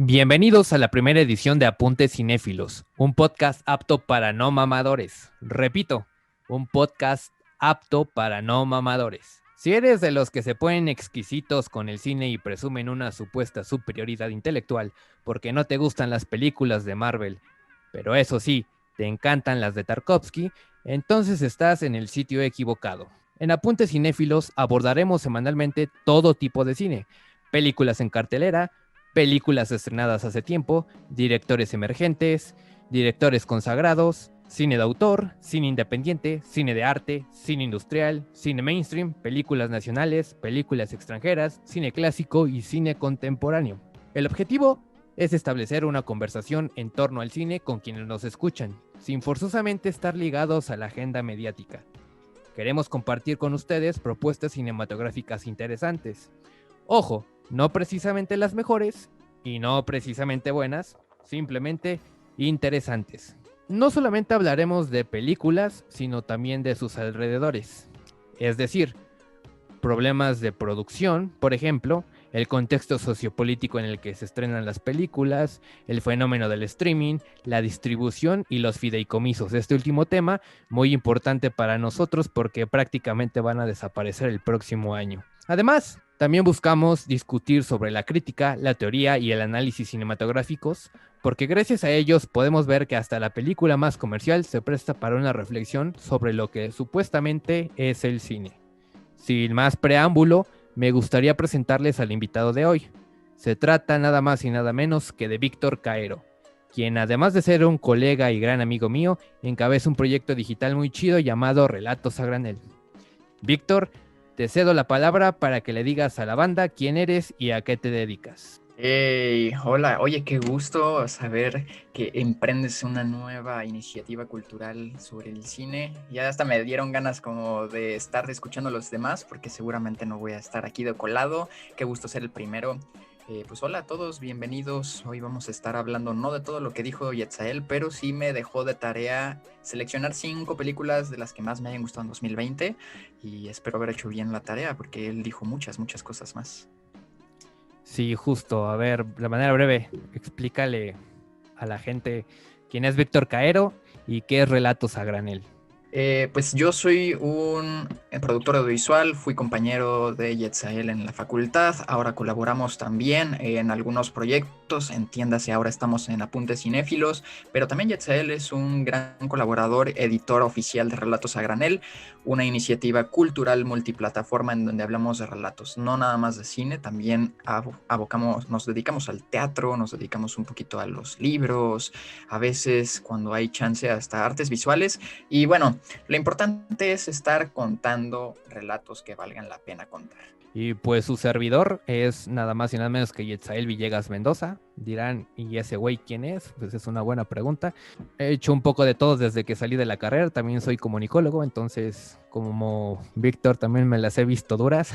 Bienvenidos a la primera edición de Apuntes Cinéfilos, un podcast apto para no mamadores. Repito, un podcast apto para no mamadores. Si eres de los que se ponen exquisitos con el cine y presumen una supuesta superioridad intelectual porque no te gustan las películas de Marvel, pero eso sí, te encantan las de Tarkovsky, entonces estás en el sitio equivocado. En Apuntes Cinéfilos abordaremos semanalmente todo tipo de cine, películas en cartelera, películas estrenadas hace tiempo, directores emergentes, directores consagrados, cine de autor, cine independiente, cine de arte, cine industrial, cine mainstream, películas nacionales, películas extranjeras, cine clásico y cine contemporáneo. El objetivo es establecer una conversación en torno al cine con quienes nos escuchan, sin forzosamente estar ligados a la agenda mediática. Queremos compartir con ustedes propuestas cinematográficas interesantes. Ojo, no precisamente las mejores y no precisamente buenas, simplemente interesantes. No solamente hablaremos de películas, sino también de sus alrededores. Es decir, problemas de producción, por ejemplo, el contexto sociopolítico en el que se estrenan las películas, el fenómeno del streaming, la distribución y los fideicomisos. Este último tema, muy importante para nosotros porque prácticamente van a desaparecer el próximo año. Además, también buscamos discutir sobre la crítica, la teoría y el análisis cinematográficos, porque gracias a ellos podemos ver que hasta la película más comercial se presta para una reflexión sobre lo que supuestamente es el cine. Sin más preámbulo, me gustaría presentarles al invitado de hoy. Se trata nada más y nada menos que de Víctor Caero, quien además de ser un colega y gran amigo mío, encabeza un proyecto digital muy chido llamado Relatos a Granel. Víctor, te cedo la palabra para que le digas a la banda quién eres y a qué te dedicas. Hey, hola, oye, qué gusto saber que emprendes una nueva iniciativa cultural sobre el cine. Ya hasta me dieron ganas como de estar escuchando a los demás, porque seguramente no voy a estar aquí de colado. Qué gusto ser el primero. Pues hola a todos, bienvenidos. Hoy vamos a estar hablando no de todo lo que dijo Yetzael, pero sí me dejó de tarea seleccionar 5 películas de las que más me hayan gustado en 2020 y espero haber hecho bien la tarea porque él dijo muchas cosas más. Sí, justo. A ver, de manera breve, explícale a la gente quién es Víctor Caero y qué es Relatos a Granel. Pues yo soy un productor audiovisual, fui compañero de Yetzael en la facultad, ahora colaboramos también en algunos proyectos, entiéndase, ahora estamos en Apuntes Cinéfilos, pero también Yetzael es un gran colaborador, editor oficial de Relatos a Granel, una iniciativa cultural multiplataforma en donde hablamos de relatos, no nada más de cine, también nos dedicamos al teatro, nos dedicamos un poquito a los libros, a veces cuando hay chance hasta artes visuales, y bueno, lo importante es estar contando relatos que valgan la pena contar. Y pues su servidor es nada más y nada menos que Yetzael Villegas Mendoza. Dirán, ¿y ese güey quién es? Pues es una buena pregunta. He hecho un poco de todo desde que salí de la carrera. También soy comunicólogo, entonces como Víctor también me las he visto duras.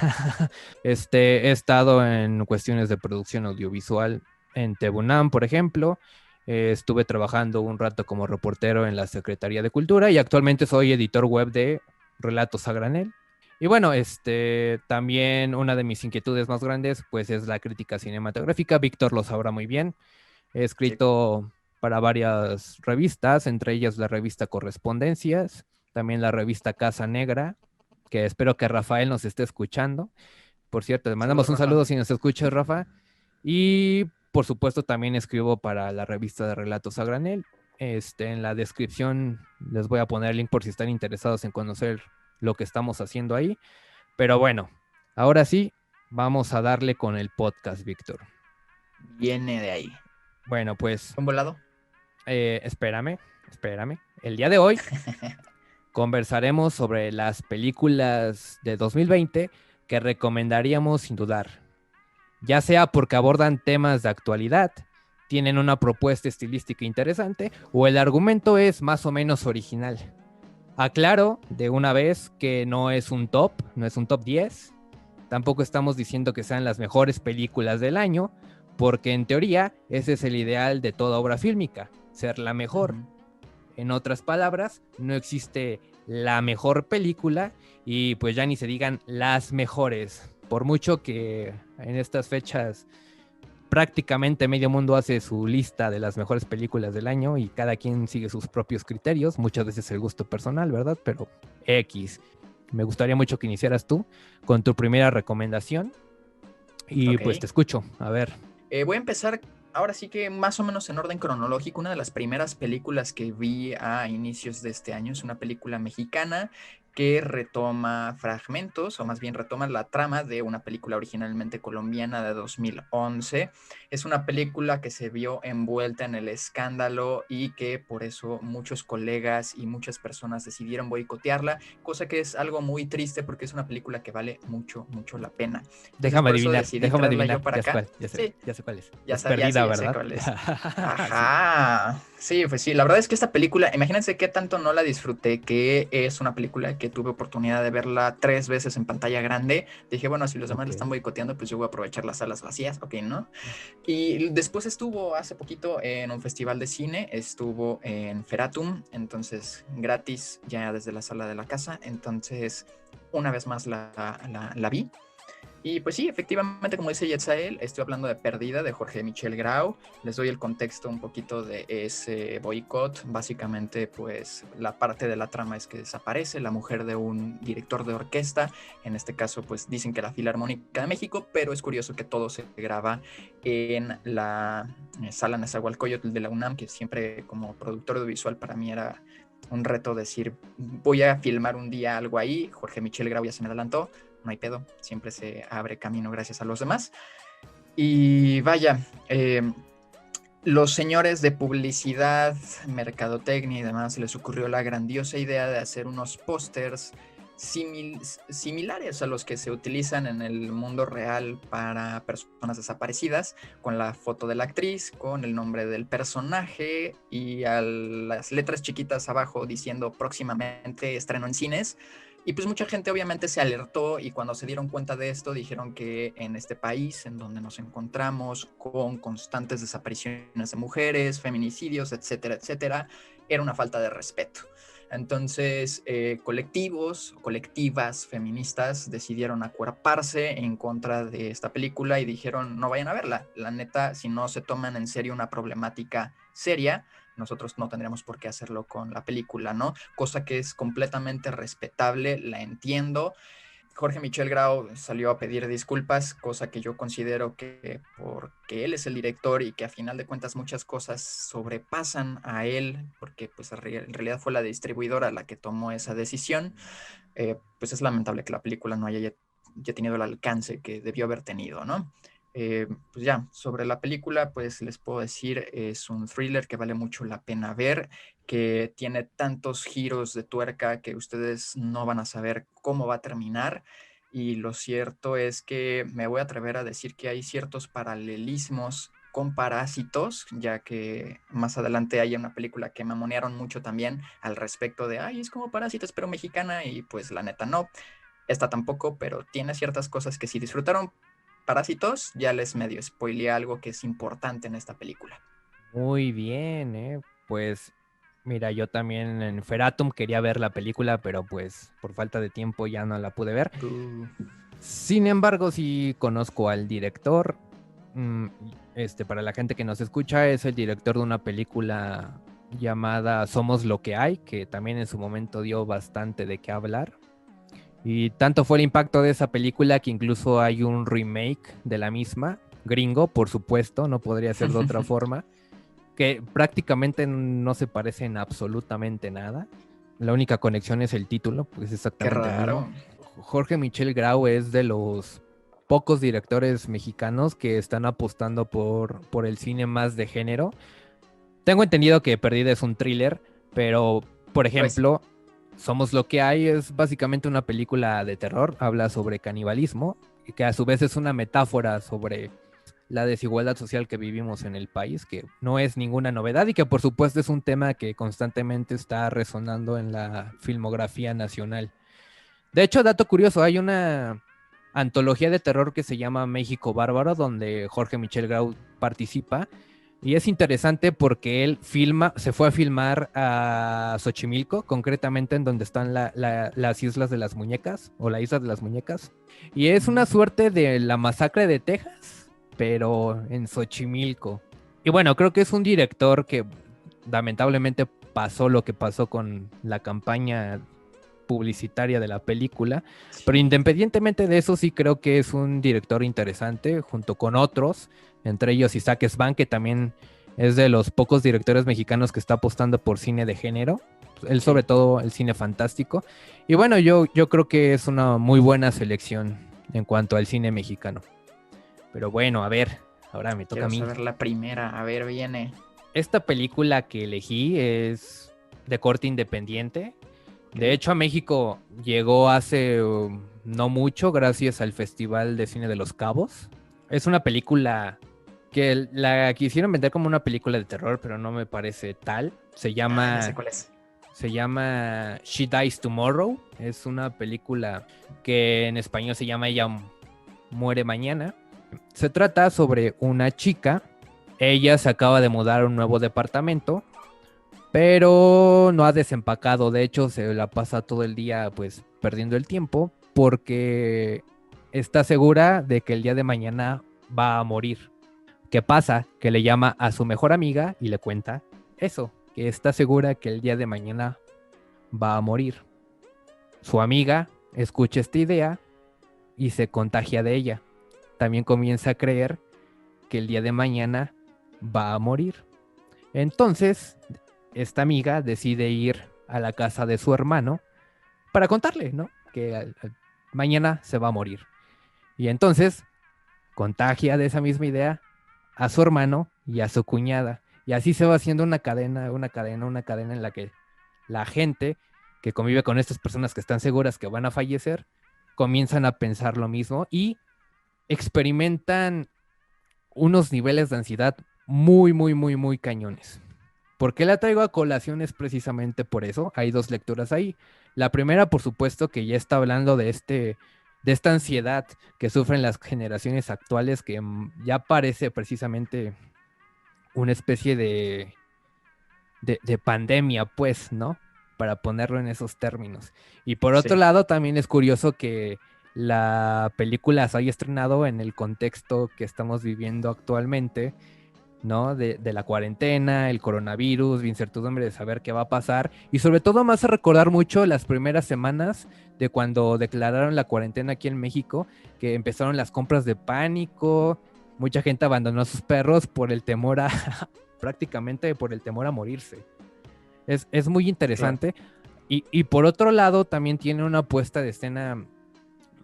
He estado en cuestiones de producción audiovisual en Tebunam, por ejemplo. Estuve trabajando un rato como reportero en la Secretaría de Cultura y actualmente soy editor web de Relatos a Granel. Y bueno, también una de mis inquietudes más grandes, pues es la crítica cinematográfica. Víctor lo sabrá muy bien. He Sí. escrito para varias revistas, entre ellas la revista Correspondencias, también la revista Casa Negra, que espero que Rafael nos esté escuchando. Por cierto, le mandamos Saludos, un Rafa. saludo si nos escuchas, Rafa. Y por supuesto también escribo para la revista de Relatos a Granel. En la descripción les voy a poner el link por si están interesados en conocer lo que estamos haciendo ahí. Pero bueno, ahora sí, vamos a darle con el podcast, Víctor. Viene de ahí. Bueno, pues ¿Un volado? espérame. El día de hoy conversaremos sobre las películas de 2020 que recomendaríamos sin dudar, ya sea porque abordan temas de actualidad, tienen una propuesta estilística interesante o el argumento es más o menos original. Aclaro de una vez que no es un top, no es un top 10. Tampoco estamos diciendo que sean las mejores películas del año, porque en teoría ese es el ideal de toda obra fílmica, ser la mejor. Ujú. En otras palabras, no existe la mejor película y pues ya ni se digan las mejores. Por mucho que en estas fechas prácticamente medio mundo hace su lista de las mejores películas del año y cada quien sigue sus propios criterios, muchas veces el gusto personal, ¿verdad? Pero X. Me gustaría mucho que iniciaras tú con tu primera recomendación y pues te escucho, a ver. Voy a empezar ahora sí que más o menos en orden cronológico. Una de las primeras películas que vi a inicios de este año es una película mexicana que retoma fragmentos, o más bien retoma la trama de una película originalmente colombiana de 2011. Es una película que se vio envuelta en el escándalo y que por eso muchos colegas y muchas personas decidieron boicotearla, cosa que es algo muy triste porque es una película que vale mucho, mucho la pena. Déjame adivinar, yo para acá. Ya sé cuál es. Ya Es Perdida, ¿verdad? sé cuál es. Ajá. Sí, pues sí, la verdad es que esta película, imagínense qué tanto no la disfruté, que es una película que tuve oportunidad de verla 3 veces en pantalla grande. Dije, bueno, si los demás la están boicoteando, pues yo voy a aprovechar las salas vacías, ok, ¿no? Y después estuvo hace poquito en un festival de cine, estuvo en Feratum, entonces gratis ya desde la sala de la casa, entonces una vez más la vi. Y pues sí, efectivamente, como dice Yetzael, estoy hablando de Perdida, de Jorge Michel Grau. Les doy el contexto un poquito de ese boicot. Básicamente, pues la parte de la trama es que desaparece la mujer de un director de orquesta. En este caso, pues dicen que la Filarmónica de México, pero es curioso que todo se graba en la sala Nezahualcóyotl de la UNAM, que siempre como productor audiovisual para mí era un reto decir, voy a filmar un día algo ahí. Jorge Michel Grau ya se me adelantó. No hay pedo, siempre se abre camino gracias a los demás. Y vaya, los señores de publicidad, mercadotecnia y demás les ocurrió la grandiosa idea de hacer unos pósters similares a los que se utilizan en el mundo real para personas desaparecidas, con la foto de la actriz, con el nombre del personaje y a las letras chiquitas abajo diciendo próximamente estreno en cines. Y pues mucha gente obviamente se alertó y cuando se dieron cuenta de esto dijeron que en este país en donde nos encontramos con constantes desapariciones de mujeres, feminicidios, etcétera, etcétera, era una falta de respeto. Entonces, colectivas feministas decidieron acuerparse en contra de esta película y dijeron, no vayan a verla. La neta, si no se toman en serio una problemática seria, nosotros no tendríamos por qué hacerlo con la película, ¿no? Cosa que es completamente respetable, la entiendo. Jorge Michel Grau salió a pedir disculpas, cosa que yo considero que porque él es el director y que a final de cuentas muchas cosas sobrepasan a él, porque pues en realidad fue la distribuidora la que tomó esa decisión, pues es lamentable que la película no haya ya tenido el alcance que debió haber tenido, ¿no? Pues ya, sobre la película, pues les puedo decir, es un thriller que vale mucho la pena ver, que tiene tantos giros de tuerca que ustedes no van a saber cómo va a terminar. Y lo cierto es que me voy a atrever a decir que hay ciertos paralelismos con Parásitos, ya que más adelante hay una película que mamonearon mucho también al respecto de, ay, es como Parásitos, pero mexicana, y pues la neta no. Esta tampoco, pero tiene ciertas cosas que si disfrutaron Parásitos, ya les medio spoileé algo que es importante en esta película. Muy bien, pues mira, yo también en Feratum quería ver la película, pero pues por falta de tiempo ya no la pude ver. Sin embargo, sí conozco al director. Para la gente que nos escucha, es el director de una película llamada Somos lo que hay, que también en su momento dio bastante de qué hablar. Y tanto fue el impacto de esa película que incluso hay un remake de la misma, gringo, por supuesto, no podría ser de otra forma, que prácticamente no se parece en absolutamente nada. La única conexión es el título, pues exactamente. Qué raro. Jorge Michel Grau es de los pocos directores mexicanos que están apostando por el cine más de género. Tengo entendido que Perdida es un thriller, pero, por ejemplo, Somos lo que hay es básicamente una película de terror, habla sobre canibalismo, que a su vez es una metáfora sobre la desigualdad social que vivimos en el país, que no es ninguna novedad y que por supuesto es un tema que constantemente está resonando en la filmografía nacional. De hecho, dato curioso, hay una antología de terror que se llama México Bárbaro, donde Jorge Michel Grau participa. Y es interesante porque él se fue a filmar a Xochimilco, concretamente en donde están las Islas de las Muñecas, o la Isla de las Muñecas. Y es una suerte de la masacre de Texas, pero en Xochimilco. Y bueno, creo que es un director que lamentablemente pasó lo que pasó con la campaña publicitaria de la película, pero Sí. independientemente de eso sí creo que es un director interesante junto con otros, entre ellos Isaac Svan, que también es de los pocos directores mexicanos que está apostando por cine de género, él sobre Sí. todo el cine fantástico, y bueno, yo creo que es una muy buena selección en cuanto al cine mexicano. Pero bueno, a ver, ahora me toca a Quiero mí. saber la primera. A ver, viene. Esta película que elegí es de corte independiente. De Ok. hecho, a México llegó hace no mucho gracias al Festival de Cine de Los Cabos. Es una película que la quisieron vender como una película de terror, pero no me parece tal. Ah, ya sé cuál es. Se llama She Dies Tomorrow. Es una película que en español se llama Ella muere mañana. Se trata sobre una chica. Ella se acaba de mudar a un nuevo departamento, pero no ha desempacado. De hecho, se la pasa todo el día pues perdiendo el tiempo porque está segura de que el día de mañana va a morir. ¿Qué pasa? Que le llama a su mejor amiga y le cuenta eso, que está segura que el día de mañana va a morir. Su amiga escucha esta idea y se contagia de ella. También comienza a creer que el día de mañana va a morir. Entonces, esta amiga decide ir a la casa de su hermano para contarle, ¿no? Que mañana se va a morir. Y entonces contagia de esa misma idea a su hermano y a su cuñada. Y así se va haciendo una cadena, una cadena, una cadena en la que la gente que convive con estas personas que están seguras que van a fallecer, comienzan a pensar lo mismo y experimentan unos niveles de ansiedad muy, muy, muy, muy cañones. ¿Por qué la traigo a colación? Es precisamente por eso. Hay dos lecturas ahí. La primera, por supuesto, que ya está hablando de esta ansiedad que sufren las generaciones actuales, que ya parece precisamente una especie de pandemia, pues, ¿no? Para ponerlo en esos términos. Y por otro Sí. lado, también es curioso que la película se haya estrenado en el contexto que estamos viviendo actualmente, ¿no? De la cuarentena, el coronavirus, la incertidumbre de saber qué va a pasar. Y sobre todo me hace recordar mucho las primeras semanas de cuando declararon la cuarentena aquí en México, que empezaron las compras de pánico, mucha gente abandonó a sus perros por el temor a, prácticamente por el temor a morirse. Es muy Claro. interesante. Y por otro lado, también tiene una puesta de escena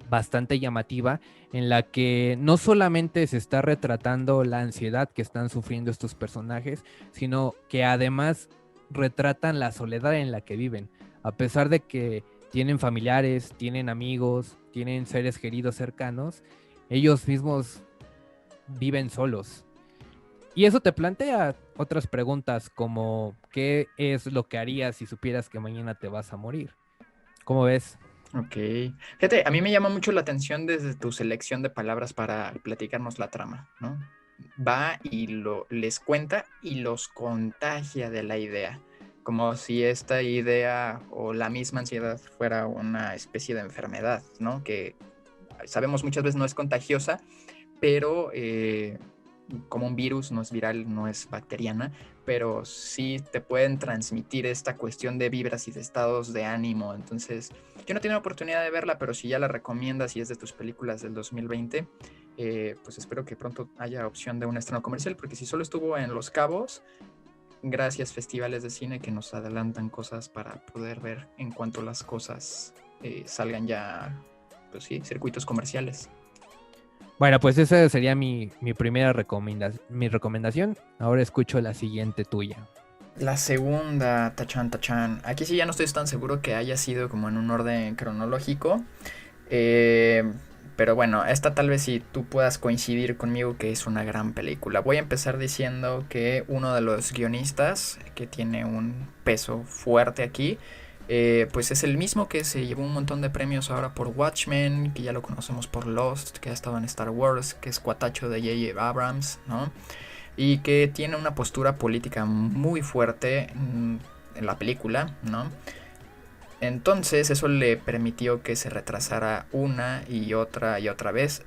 bastante llamativa en la que no solamente se está retratando la ansiedad que están sufriendo estos personajes, sino que además retratan la soledad en la que viven. A pesar de que tienen familiares, tienen amigos, tienen seres queridos cercanos, ellos mismos viven solos. Y eso te plantea otras preguntas como ¿qué es lo que harías si supieras que mañana te vas a morir? ¿Cómo ves? Ok. Fíjate, a mí me llama mucho la atención desde tu selección de palabras para platicarnos la trama, ¿no? Va y les cuenta y los contagia de la idea, como si esta idea o la misma ansiedad fuera una especie de enfermedad, ¿no? Que sabemos muchas veces no es contagiosa, pero como un virus, no es viral, no es bacteriana, pero sí te pueden transmitir esta cuestión de vibras y de estados de ánimo. Entonces, yo no tengo la oportunidad de verla, pero si ya la recomiendas y es de tus películas del 2020, pues espero que pronto haya opción de un estreno comercial, porque si solo estuvo en Los Cabos, gracias festivales de cine que nos adelantan cosas para poder ver en cuanto las cosas salgan ya, pues sí, circuitos comerciales. Bueno, pues esa sería mi primera mi recomendación. Ahora escucho la siguiente tuya. La segunda, Tachan Tachan. Aquí sí ya no estoy tan seguro que haya sido como en un orden cronológico. Eh, pero bueno, esta tal vez si tú puedas coincidir conmigo que es una gran película. Voy a empezar diciendo que uno de los guionistas que tiene un peso fuerte aquí, pues es el mismo que se llevó un montón de premios ahora por Watchmen, que ya lo conocemos por Lost, que ha estado en Star Wars, que es cuatacho de J.J. Abrams, ¿no? Y que tiene una postura política muy fuerte en la película, ¿no? Entonces eso le permitió que se retrasara una y otra vez.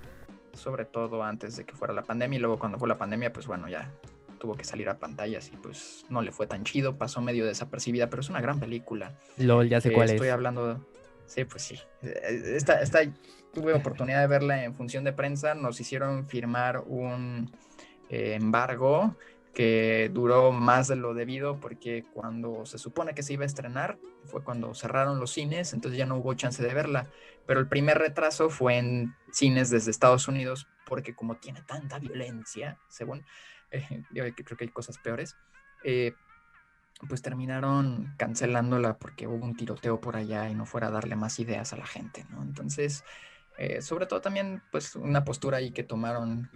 sobre todo antes de que fuera la pandemia, y luego cuando fue la pandemia, pues bueno, ya tuvo que salir a pantallas y pues no le fue tan chido, pasó medio desapercibida, pero es una gran película. LOL, ya sé cuál Estoy es. hablando, sí, pues sí, tuve oportunidad de verla en función de prensa, nos hicieron firmar un embargo que duró más de lo debido porque cuando se supone que se iba a estrenar fue cuando cerraron los cines, entonces ya no hubo chance de verla, pero el primer retraso fue en cines desde Estados Unidos porque como tiene tanta violencia, según, yo creo que hay cosas peores, pues terminaron cancelándola porque hubo un tiroteo por allá y no fuera a darle más ideas a la gente, ¿no? Entonces, sobre todo también, pues, una postura ahí que tomaron,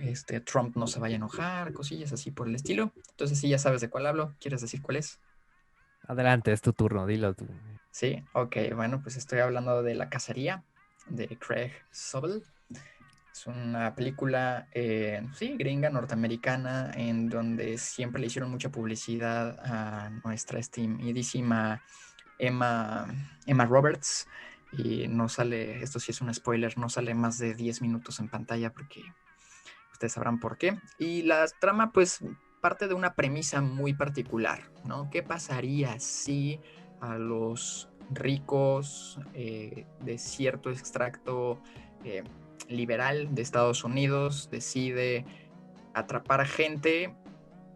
Trump no se vaya a enojar, cosillas así por el estilo. Entonces, sí, ya sabes de cuál hablo. ¿Quieres decir cuál es? Adelante, es tu turno, dilo tú. Sí, ok, bueno, pues estoy hablando de La Cacería, de Craig Sobel. Es una película, sí, gringa, norteamericana, en donde siempre le hicieron mucha publicidad a nuestra estimidísima Emma, Emma Roberts. Y no sale, esto sí es un spoiler, no sale más de 10 minutos en pantalla porque ustedes sabrán por qué. Y la trama, pues, parte de una premisa muy particular, ¿no? ¿Qué pasaría si a los ricos de cierto extracto eh, liberal de Estados Unidos decide atrapar a gente,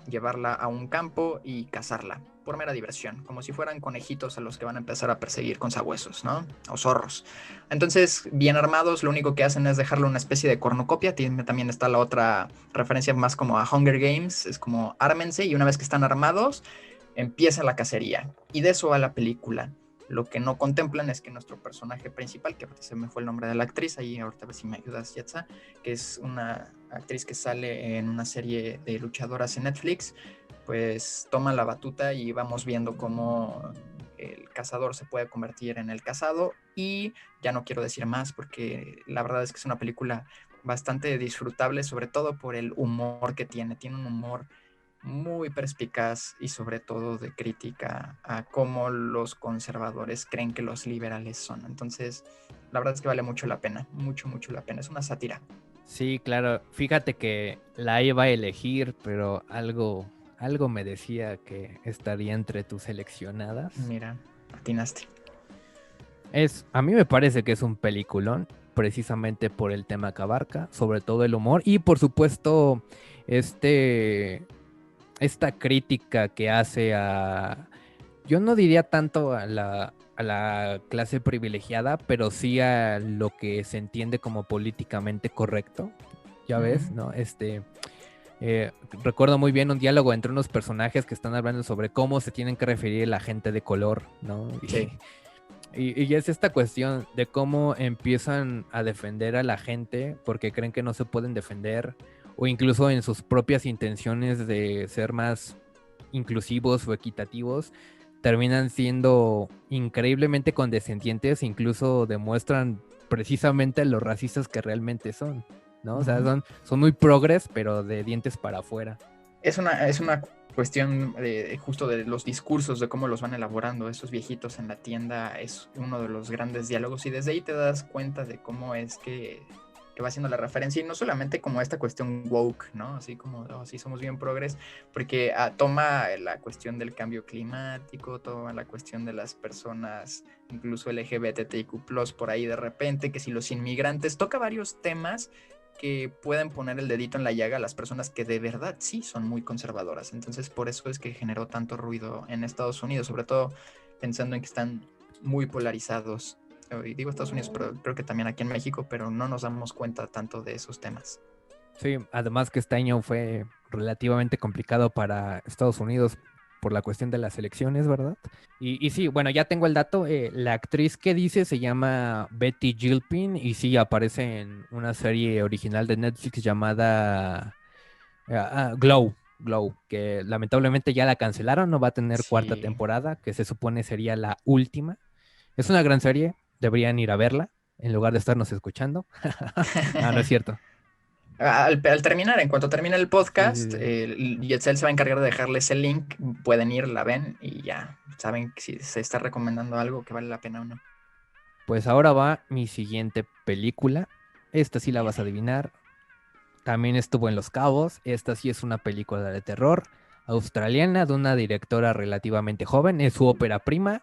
llevarla a un campo y cazarla por mera diversión, como si fueran conejitos a los que van a empezar a perseguir con sabuesos, ¿no? O zorros. Entonces, bien armados, lo único que hacen es dejarle una especie de cornucopia. También está la otra referencia más como a Hunger Games, es como ármense y una vez que están armados, empieza la cacería. Y de eso va la película. Lo que no contemplan es que nuestro personaje principal, que ahorita se me fue el nombre de la actriz, ahí ahorita a ver si me ayudas, Yatza, que es una actriz que sale en una serie de luchadoras en Netflix, pues toma la batuta y vamos viendo cómo el cazador se puede convertir en el cazado. Y ya no quiero decir más porque la verdad es que es una película bastante disfrutable, sobre todo por el humor que tiene. Tiene un humor muy perspicaz y sobre todo de crítica a cómo los conservadores creen que los liberales son. Entonces, la verdad es que vale mucho la pena, mucho, mucho la pena. Es una sátira. Sí, claro. Fíjate que la iba a elegir, pero algo me decía que estaría entre tus seleccionadas. Mira, atinaste. A mí me parece que es un peliculón, precisamente por el tema que abarca, sobre todo el humor y por supuesto este, esta crítica que hace yo no diría tanto a la clase privilegiada, pero sí a lo que se entiende como políticamente correcto, ya ves, ¿no? Recuerdo muy bien un diálogo entre unos personajes que están hablando sobre cómo se tienen que referir la gente de color, ¿no? Sí. Y es esta cuestión de cómo empiezan a defender a la gente porque creen que no se pueden defender o incluso en sus propias intenciones de ser más inclusivos o equitativos, terminan siendo increíblemente condescendientes, incluso demuestran precisamente lo racistas que realmente son, ¿no? O sea, son muy progres, pero de dientes para afuera. Es una cuestión justo de los discursos, de cómo los van elaborando esos viejitos en la tienda, es uno de los grandes diálogos y desde ahí te das cuenta de cómo es que va haciendo la referencia y no solamente como esta cuestión woke, ¿no? Así como, oh, sí somos bien progres, porque toma la cuestión del cambio climático, toma la cuestión de las personas, incluso LGBTIQ+, por ahí de repente, que si los inmigrantes, toca varios temas que pueden poner el dedito en la llaga a las personas que de verdad sí son muy conservadoras. Entonces, por eso es que generó tanto ruido en Estados Unidos, sobre todo pensando en que están muy polarizados. Y digo Estados Unidos, pero creo que también aquí en México, pero no nos damos cuenta tanto de esos temas. Sí, además que este año fue relativamente complicado para Estados Unidos por la cuestión de las elecciones, ¿verdad? Y sí, bueno, ya tengo el dato. La actriz que dice se llama Betty Gilpin y sí aparece en una serie original de Netflix llamada Glow. Glow, que lamentablemente ya la cancelaron, no va a tener cuarta Sí. temporada, que se supone sería la última. Es una gran serie, deberían ir a verla en lugar de estarnos escuchando. No, no es cierto. Al terminar, en cuanto termine el Sí, sí, podcast, sí. Yetzel se va a encargar de dejarles el link. Pueden ir, la ven y ya saben si se está recomendando algo que vale la pena o no. Pues ahora va mi siguiente película. Esta sí la vas a Viene. adivinar. también estuvo en Los Cabos. Esta sí es una película de terror australiana de una directora relativamente joven. Es su ópera prima.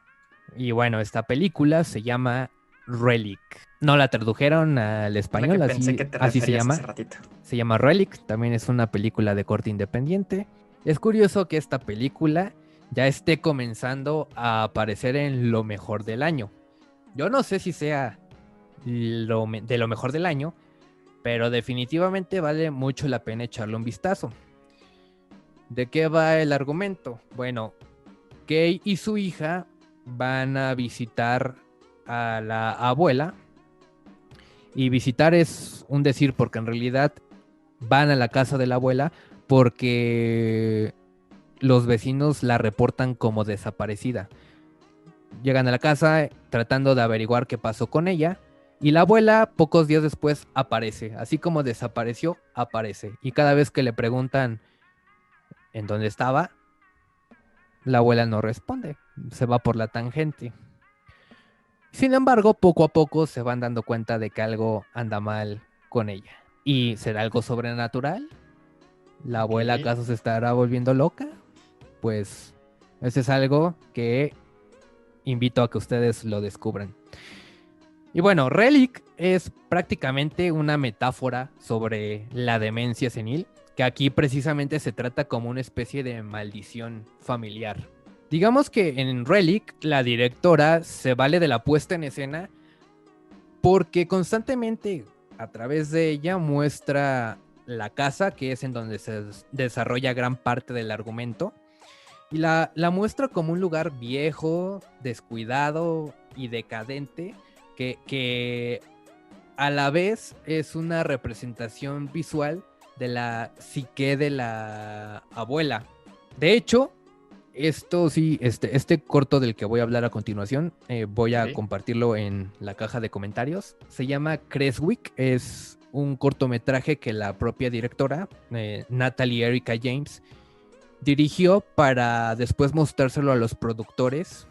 Y bueno, esta película se llama Relic. No la tradujeron al Es la que español, pensé así, que te así se referías hace llama. ratito. Se llama Relic. También es una película de corte independiente. Es curioso que esta película ya esté comenzando a aparecer en lo mejor del año. Yo no sé si sea de lo mejor del año, pero definitivamente vale mucho la pena echarle un vistazo. ¿De qué va el argumento? Bueno, Kay y su hija van a visitar a la abuela, y visitar es un decir porque en realidad van a la casa de la abuela porque los vecinos la reportan como desaparecida. Llegan a la casa tratando de averiguar qué pasó con ella. Y la abuela, pocos días después, aparece. Así como desapareció, aparece. Y cada vez que le preguntan en dónde estaba, la abuela no responde. Se va por la tangente. Sin embargo, poco a poco se van dando cuenta de que algo anda mal con ella. ¿Y será algo sobrenatural? ¿La Ok. abuela acaso se estará volviendo loca? Pues eso es algo que invito a que ustedes lo descubran. Y bueno, Relic es prácticamente una metáfora sobre la demencia senil, que aquí precisamente se trata como una especie de maldición familiar. Digamos que en Relic la directora se vale de la puesta en escena porque constantemente a través de ella muestra la casa, que es en donde se desarrolla gran parte del argumento, y la muestra como un lugar viejo, descuidado y decadente, que a la vez es una representación visual de la psique de la abuela. De hecho, esto sí, este corto del que voy a hablar a continuación, voy a Ok. compartirlo en la caja de comentarios. Se llama Creswick, es un cortometraje que la propia directora, Natalie Erica James, dirigió para después mostrárselo a los productores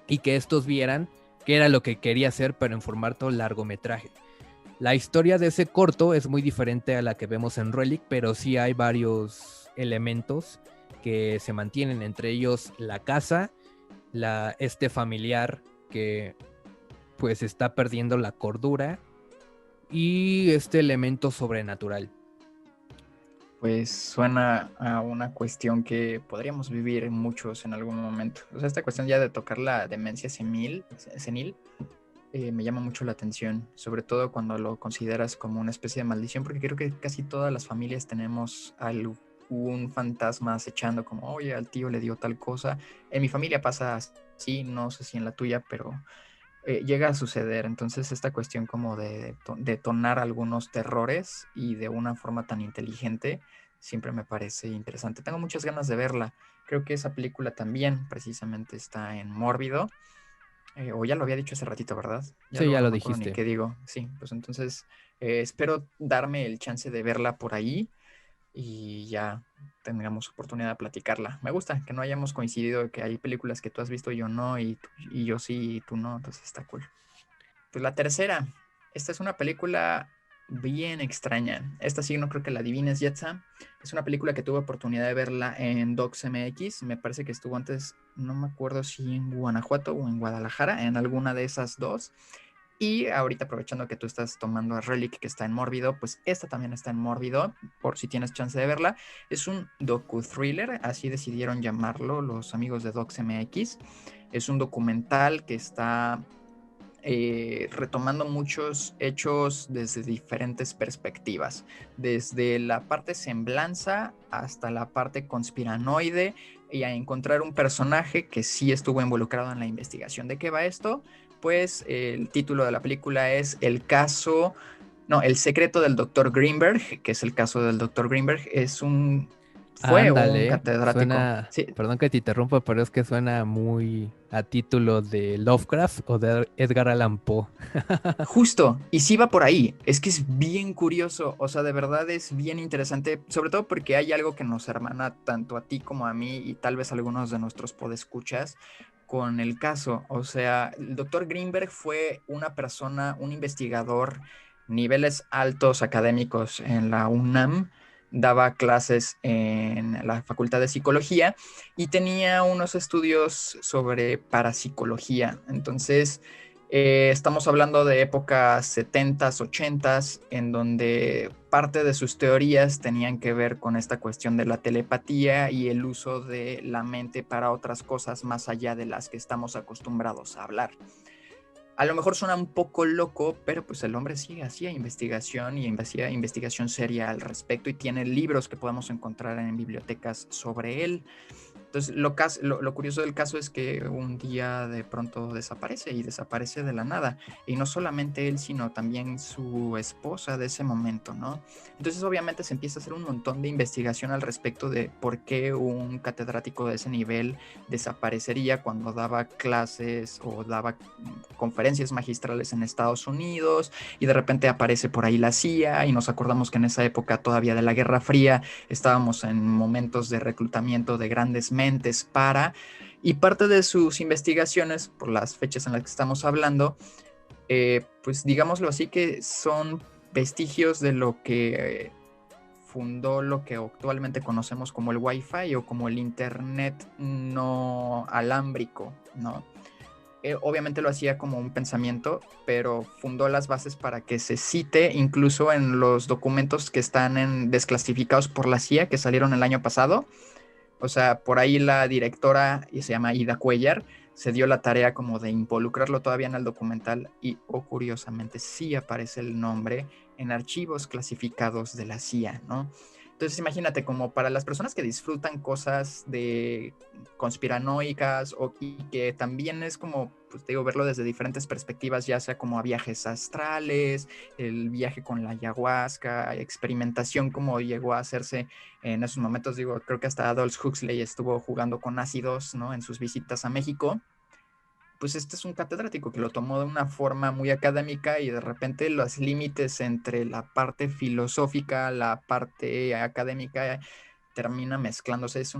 y que estos vieran qué era lo que quería hacer, pero en formato largometraje. La historia de ese corto es muy diferente a la que vemos en Relic, pero sí hay varios elementos que se mantienen, entre ellos la casa, este familiar que pues está perdiendo la cordura y este elemento sobrenatural. Pues suena a una cuestión que podríamos vivir muchos en algún momento. O sea, esta cuestión ya de tocar la demencia senil me llama mucho la atención, sobre todo cuando lo consideras como una especie de maldición, porque creo que casi todas las familias tenemos algún fantasma acechando, como, oye, al tío le dio tal cosa. En mi familia pasa así, no sé si en la tuya, pero llega a suceder. Entonces, esta cuestión como de detonar algunos terrores y de una forma tan inteligente, siempre me parece interesante. Tengo muchas ganas de verla. Creo que esa película también precisamente está en Mórbido. O ya lo había dicho hace ratito, ¿verdad? Ya Sí, luego ya no lo me acuerdo ni dijiste. qué digo. Sí, pues entonces espero darme el chance de verla por ahí y ya tengamos oportunidad de platicarla. Me gusta que no hayamos coincidido, que hay películas que tú has visto y yo no, y yo sí y tú no, entonces está cool. Pues la tercera, esta es una película bien extraña. Esta sí no creo que la adivines, Yetza. Es una película que tuve oportunidad de verla en DocsMX. Me parece que estuvo antes, no me acuerdo si en Guanajuato o en Guadalajara, en alguna de esas dos. Y ahorita aprovechando que tú estás tomando a Relic que está en Mórbido, pues esta también está en Mórbido, por si tienes chance de verla. Es un docu-thriller, así decidieron llamarlo los amigos de DocsMX. Es un documental que está retomando muchos hechos desde diferentes perspectivas, desde la parte semblanza hasta la parte conspiranoide, y a encontrar un personaje que sí estuvo involucrado en la investigación. ¿De qué va esto? Pues el título de la película es El caso, no, El secreto del doctor Greenberg, que es el caso del doctor Greenberg. Fue un Ándale, catedrático. suena, Sí, perdón que te interrumpa, pero es que suena muy a título de Lovecraft o de Edgar Allan Poe. justo, y sí va por ahí, es que es bien curioso, o sea, de verdad es bien interesante, sobre todo porque hay algo que nos hermana tanto a ti como a mí y tal vez a algunos de nuestros podescuchas con el caso. O sea, el doctor Greenberg fue una persona, un investigador niveles altos académicos en la UNAM, daba clases en la Facultad de Psicología y tenía unos estudios sobre parapsicología. Entonces, estamos hablando de épocas 70s, 80s, en donde parte de sus teorías tenían que ver con esta cuestión de la telepatía y el uso de la mente para otras cosas más allá de las que estamos acostumbrados a hablar. A lo mejor suena un poco loco, pero pues el hombre sí hacía investigación y investigación seria al respecto y tiene libros que podemos encontrar en bibliotecas sobre él. Entonces, lo curioso del caso es que un día de pronto desaparece y desaparece de la nada. Y no solamente él, sino también su esposa de ese momento, ¿no? Entonces, obviamente se empieza a hacer un montón de investigación al respecto de por qué un catedrático de ese nivel desaparecería cuando daba clases o daba conferencias magistrales en Estados Unidos y de repente aparece por ahí la CIA y nos acordamos que en esa época todavía de la Guerra Fría estábamos en momentos de reclutamiento de grandes mentes y parte de sus investigaciones, por las fechas en las que estamos hablando, pues digámoslo así, que son vestigios de lo que fundó lo que actualmente conocemos como el Wi-Fi o como el Internet no alámbrico, ¿no? Obviamente lo hacía como un pensamiento, pero fundó las bases para que se cite incluso en los documentos que están desclasificados por la CIA que salieron el año pasado. O sea, por ahí la directora, y se llama Ida Cuellar, se dio la tarea como de involucrarlo todavía en el documental y, curiosamente, sí aparece el nombre en archivos clasificados de la CIA, ¿no? Entonces imagínate, como para las personas que disfrutan cosas de conspiranoicas y que también es como, pues te digo, verlo desde diferentes perspectivas, ya sea como a viajes astrales, el viaje con la ayahuasca, experimentación como llegó a hacerse en esos momentos, digo, creo que hasta Aldous Huxley estuvo jugando con ácidos, ¿no? En sus visitas a México. Pues este es un catedrático que lo tomó de una forma muy académica y de repente los límites entre la parte filosófica, la parte académica, termina mezclándose. Es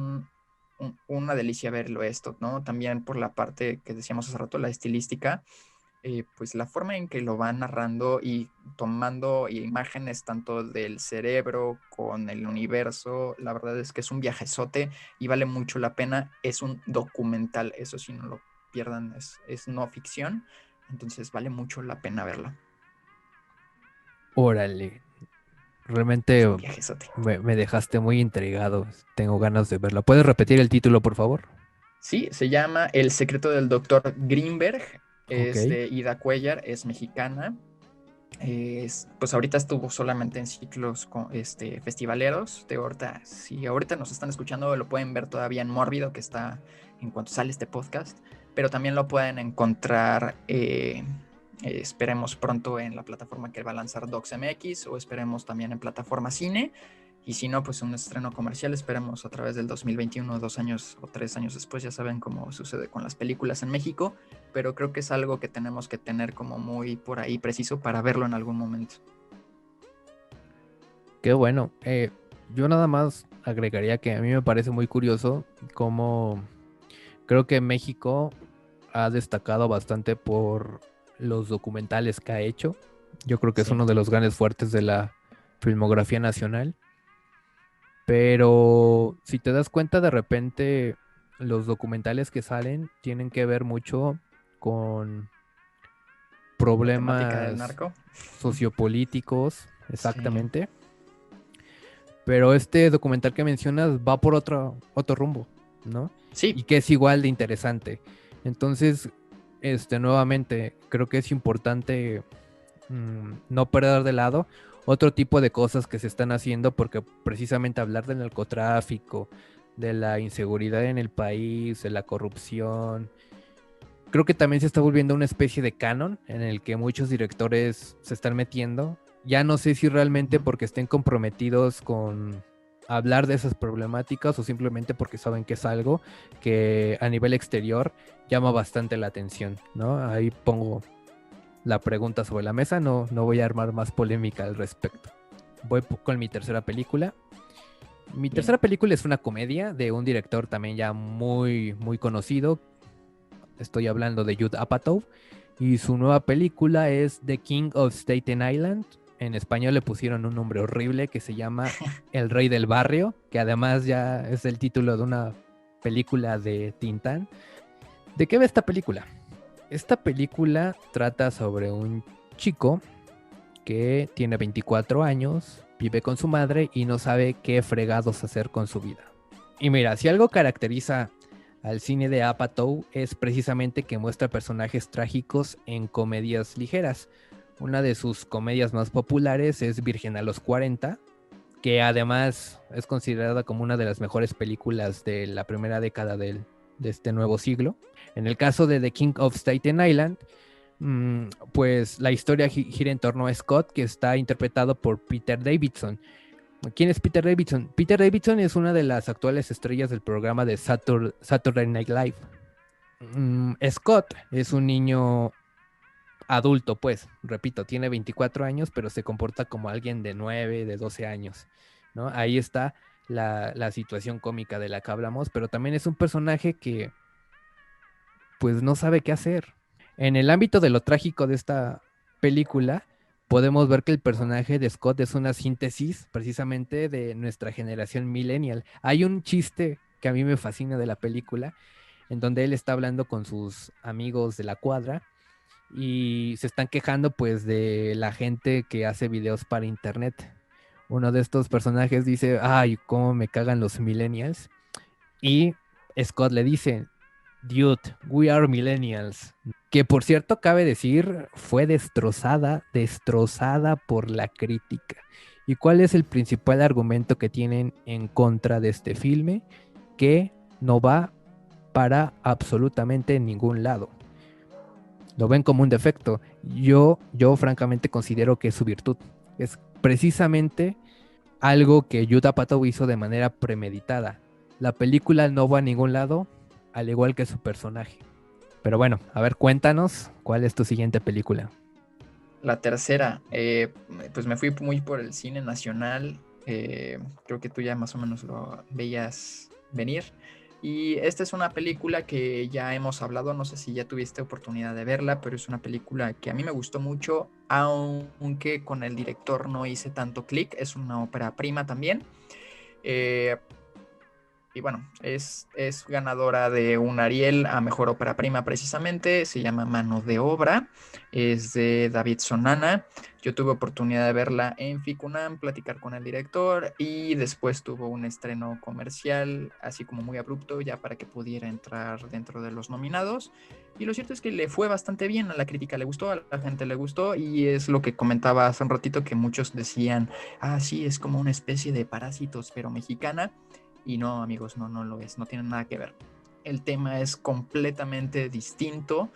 una delicia verlo esto, ¿no? También por la parte que decíamos hace rato, la estilística, pues la forma en que lo va narrando y tomando imágenes tanto del cerebro con el universo, la verdad es que es un viajezote y vale mucho la pena. Es un documental, eso sí, no lo pierdan, es no ficción, entonces vale mucho la pena verlo. Órale, Es realmente un viajezote. me dejaste muy intrigado. Tengo ganas de verla. ¿Puedes repetir el título, por favor? Sí, se llama El secreto del doctor Greenberg, Ok. es de Ida Cuellar, es mexicana. Pues ahorita estuvo solamente en ciclos festivaleros. Si ahorita nos están escuchando, lo pueden ver todavía en Mórbido, que está en cuanto sale este podcast, pero también lo pueden encontrar, esperemos pronto en la plataforma que va a lanzar DocsMX o esperemos también en plataforma Cine. Y si no, pues un estreno comercial, esperemos a través del 2021, 2 años o 3 años después, ya saben cómo sucede con las películas en México, pero creo que es algo que tenemos que tener como muy por ahí preciso para verlo en algún momento. Qué bueno. Yo nada más agregaría que a mí me parece muy curioso cómo creo que México ha destacado bastante por los documentales que ha hecho. Yo creo que es Sí, uno de los grandes fuertes de la filmografía nacional. Pero si te das cuenta, de repente los documentales que salen tienen que ver mucho con la temática del problemas narco. sociopolíticos, Sí, exactamente. Pero este documental que mencionas va por otro rumbo, ¿no? sí, Y que es igual de interesante. Entonces, nuevamente, creo que es importante no perder de lado otro tipo de cosas que se están haciendo, porque precisamente hablar del narcotráfico, de la inseguridad en el país, de la corrupción, creo que también se está volviendo una especie de canon en el que muchos directores se están metiendo. Ya no sé si realmente porque estén comprometidos con hablar de esas problemáticas o simplemente porque saben que es algo que a nivel exterior llama bastante la atención, ¿no? Ahí pongo la pregunta sobre la mesa, no voy a armar más polémica al respecto. Voy con mi tercera película. Mi bien. tercera película es una comedia de un director también ya muy, muy conocido. Estoy hablando de Judd Apatow. y su nueva película es The King of Staten Island. En español le pusieron un nombre horrible que se llama El Rey del Barrio, que además ya es el título de una película de Tintán. ¿De qué va esta película? Esta película trata sobre un chico que tiene 24 años, vive con su madre y no sabe qué fregados hacer con su vida. Y mira, si algo caracteriza al cine de Apatow es precisamente que muestra personajes trágicos en comedias ligeras. Una de sus comedias más populares es Virgen a los 40, que además es considerada como una de las mejores películas de la primera década de este nuevo siglo. En el caso de The King of Staten Island, pues la historia gira en torno a Scott, que está interpretado por Peter Davidson. ¿Quién es Peter Davidson? Peter Davidson es una de las actuales estrellas del programa de Saturday Night Live. Scott es un niño adulto, pues, repito, tiene 24 años, pero se comporta como alguien de 9, de 12 años, ¿no? Ahí está la situación cómica de la que hablamos, pero también es un personaje que, pues, no sabe qué hacer. En el ámbito de lo trágico de esta película, podemos ver que el personaje de Scott es una síntesis precisamente de nuestra generación millennial. Hay un chiste que a mí me fascina de la película, en donde él está hablando con sus amigos de la cuadra y se están quejando pues de la gente que hace videos para internet. Uno de estos personajes dice, ay, cómo me cagan los millennials. Y Scott le dice, dude, we are millennials. Que por cierto, cabe decir, fue destrozada por la crítica. ¿Y cuál es el principal argumento que tienen en contra de este filme? Que no va para absolutamente ningún lado. Lo ven como un defecto. Yo francamente considero que es su virtud. Es precisamente algo que Judd Apatow hizo de manera premeditada. La película no va a ningún lado, al igual que su personaje. Pero bueno, a ver, cuéntanos, ¿cuál es tu siguiente película? La tercera, pues me fui muy por el cine nacional. Creo que tú ya más o menos lo veías venir. Y esta es una película que ya hemos hablado, no sé si ya tuviste oportunidad de verla, pero es una película que a mí me gustó mucho, aunque con el director no hice tanto clic. Es una ópera prima también. Eh, y bueno, es ganadora de un Ariel a Mejor Ópera Prima precisamente. Se llama Mano de Obra. Es de David Sonana. Yo tuve oportunidad de verla en Ficunam, platicar con el director y después tuvo un estreno comercial, así como muy abrupto, ya para que pudiera entrar dentro de los nominados. Y lo cierto es que le fue bastante bien, a la crítica le gustó, a la gente le gustó y es lo que comentaba hace un ratito que muchos decían, ah, sí, es como una especie de Parásitos, pero mexicana. Y no, amigos, no lo es, no tiene nada que ver. El tema es completamente distinto,